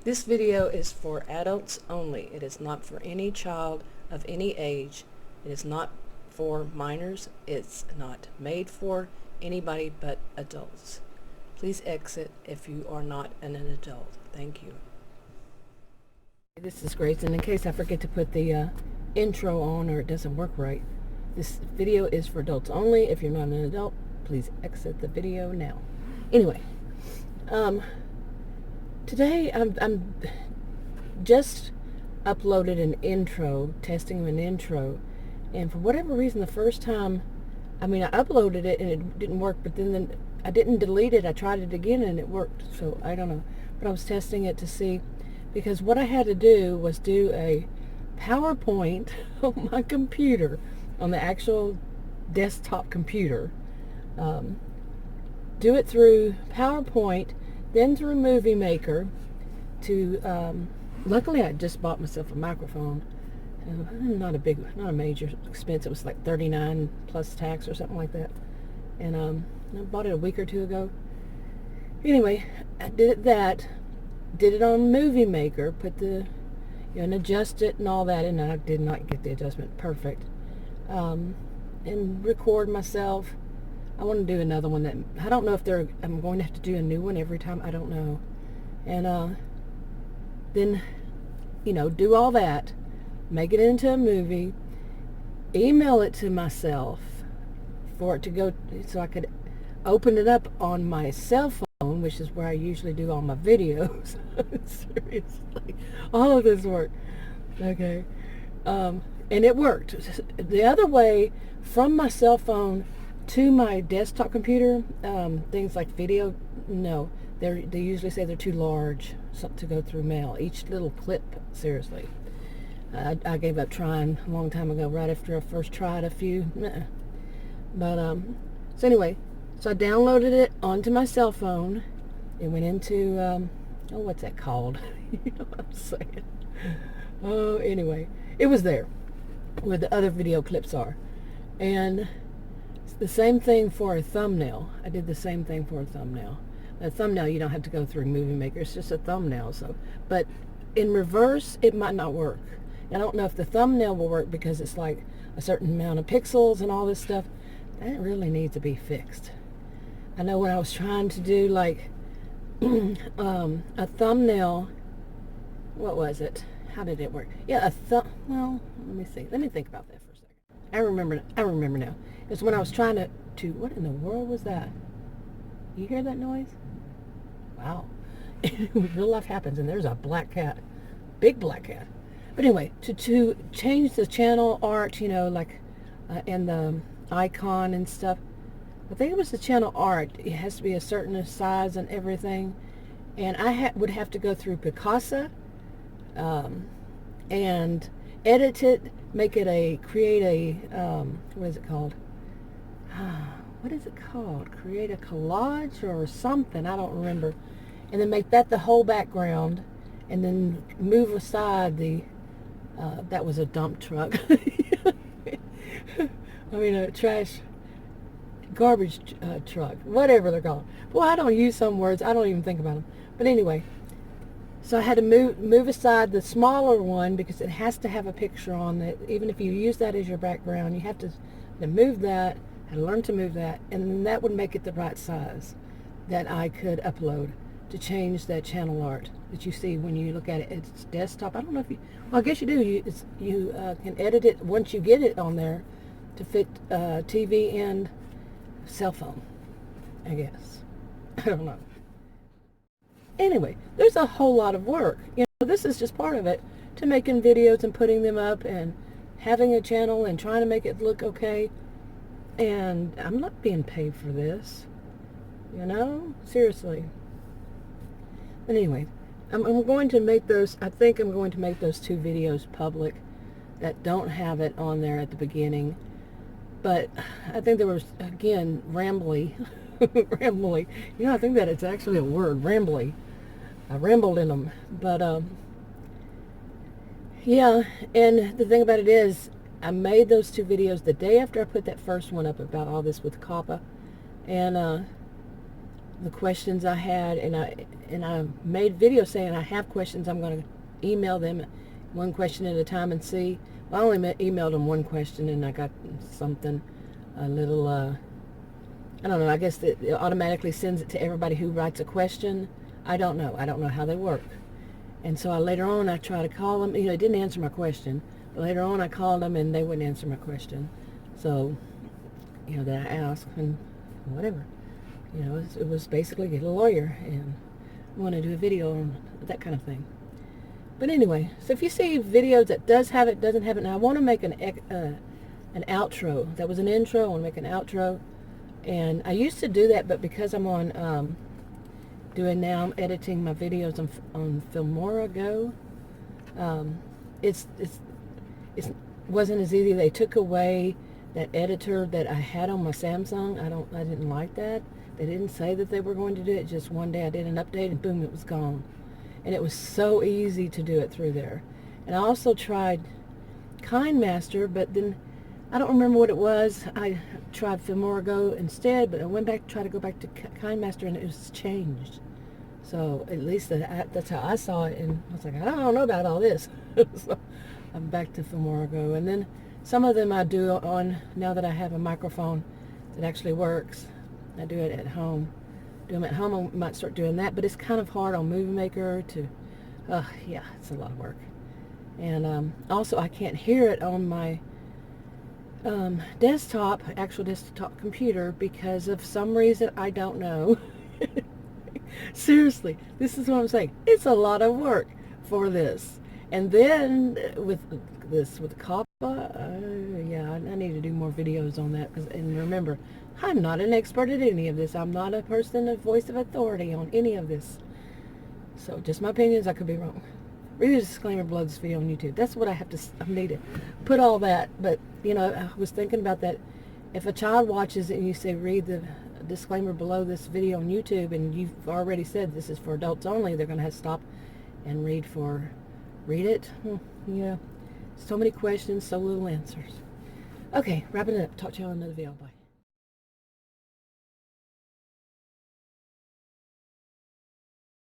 This video is for adults only. It is not for any child of any age. It is not for minors. It's not made for anybody but adults. Please exit if you are not an adult. Thank you. This is Grace, and in case I forget to put the intro on or it doesn't work right, this video is for adults only. If you're not an adult, please exit the video now. Anyway, today I'm just uploaded an intro, testing an intro, and for whatever reason the first time, I uploaded it and it didn't work, but then I didn't delete it. I tried it again and it worked, so I don't know. But I was testing it to see, because what I had to do was do a PowerPoint on my computer, on the actual desktop computer, do it through PowerPoint, then through Movie Maker to, luckily I just bought myself a microphone. Not a major expense. It was like $39 plus tax or something like that. And I bought it a week or two ago. Anyway, I did it on Movie Maker, put the, and adjust it and all that, and I did not get the adjustment perfect. And record myself. I want to do another one that, I don't know if I'm going to have to do a new one every time. I don't know. And then, do all that, make it into a movie, email it to myself for it to go, so I could open it up on my cell phone, which is where I usually do all my videos. Seriously, all of this work. Okay. And it worked. The other way, from my cell phone to my desktop computer, things like video, no, they usually say they're too large to go through mail. Each little clip, seriously. I gave up trying a long time ago, right after I first tried a few. But so anyway, so I downloaded it onto my cell phone. It went into what's that called? You know what I'm saying? Oh, anyway, it was there where the other video clips are, and it's the same thing for a thumbnail. I did the same thing for a thumbnail. A thumbnail, you don't have to go through Movie Maker. It's just a thumbnail. So, but in reverse, it might not work. I don't know if the thumbnail will work because it's like a certain amount of pixels and all this stuff. That really needs to be fixed. I know when I was trying to do like a thumbnail, what was it? How did it work? Yeah, well, let me see. Let me think about that for a second. I remember now. It's when I was trying to what in the world was that? You hear that noise? Wow. Real life happens, and there's a black cat. Big black cat. But anyway, to change the channel art, and the icon and stuff, I think it was the channel art. It has to be a certain size and everything. And I would have to go through Picasa and edit it, create a, what is it called? What is it called? Create a collage or something. I don't remember. And then make that the whole background, and then move aside the, that was a dump truck. A garbage truck, whatever they're called. Boy, I don't use some words. I don't even think about them. But anyway, so I had to move aside the smaller one because it has to have a picture on it. Even if you use that as your background, you have to move that, I had to learn to move that, and then that would make it the right size that I could upload to change that channel art that you see when you look at it. It's desktop. I don't know if well, I guess you do. You can edit it once you get it on there to fit TV and cell phone, I guess. I don't know. Anyway, there's a whole lot of work. This is just part of it, to making videos and putting them up and having a channel and trying to make it look okay. And I'm not being paid for this, seriously. But anyway, I'm going to make those, I think I'm going to make those two videos public that don't have it on there at the beginning. But I think there was, again, rambly. Rambly. I think that it's actually a word, rambly. I rambled in them. But, yeah, and the thing about it is, I made those two videos the day after I put that first one up about all this with COPPA. And the questions I had, and I made videos saying I have questions. I'm going to email them one question at a time and see. Well, I only emailed them one question, and I got something a little, I don't know, I guess it automatically sends it to everybody who writes a question. I don't know how they work. And so later on I try to call them. They didn't answer my question, but later on I called them and they wouldn't answer my question. So, that I asked, and whatever. It was basically get a lawyer and want to do a video on that kind of thing. But anyway, so if you see videos that doesn't have it, now I want to make an outro. That was an intro. I want to make an outro. And I used to do that, but because I'm on, I'm editing my videos on Filmora Go. It wasn't as easy. They took away that editor that I had on my Samsung. I didn't like that. They didn't say that they were going to do it. Just one day I did an update and boom, it was gone. And it was so easy to do it through there. And I also tried KindMaster, but then I don't remember what it was. I tried Filmora Go instead, but I went back to try to go back to KindMaster, and it was changed. So at least that's how I saw it, and I was like, I don't know about all this. So I'm back to Filmora Go. And then some of them I do on, now that I have a microphone that actually works, I do it at home. Do them at home, I might start doing that, but it's kind of hard on Movie Maker to, yeah, it's a lot of work. And also I can't hear it on my actual desktop computer, because of some reason I don't know. Seriously, this is what I'm saying. It's a lot of work for this. And then with COPPA, yeah, I need to do more videos on that. And remember, I'm not an expert at any of this. I'm not a person, a voice of authority on any of this. So just my opinions, I could be wrong. Read the disclaimer below this video on YouTube. That's what I need to put all that. But, I was thinking about that. If a child watches it and you say, read the disclaimer below this video on YouTube, and you've already said this is for adults only, they're going to have to stop and read it. Yeah. So many questions, so little answers. Okay, wrapping it up. Talk to you all in another video. Bye.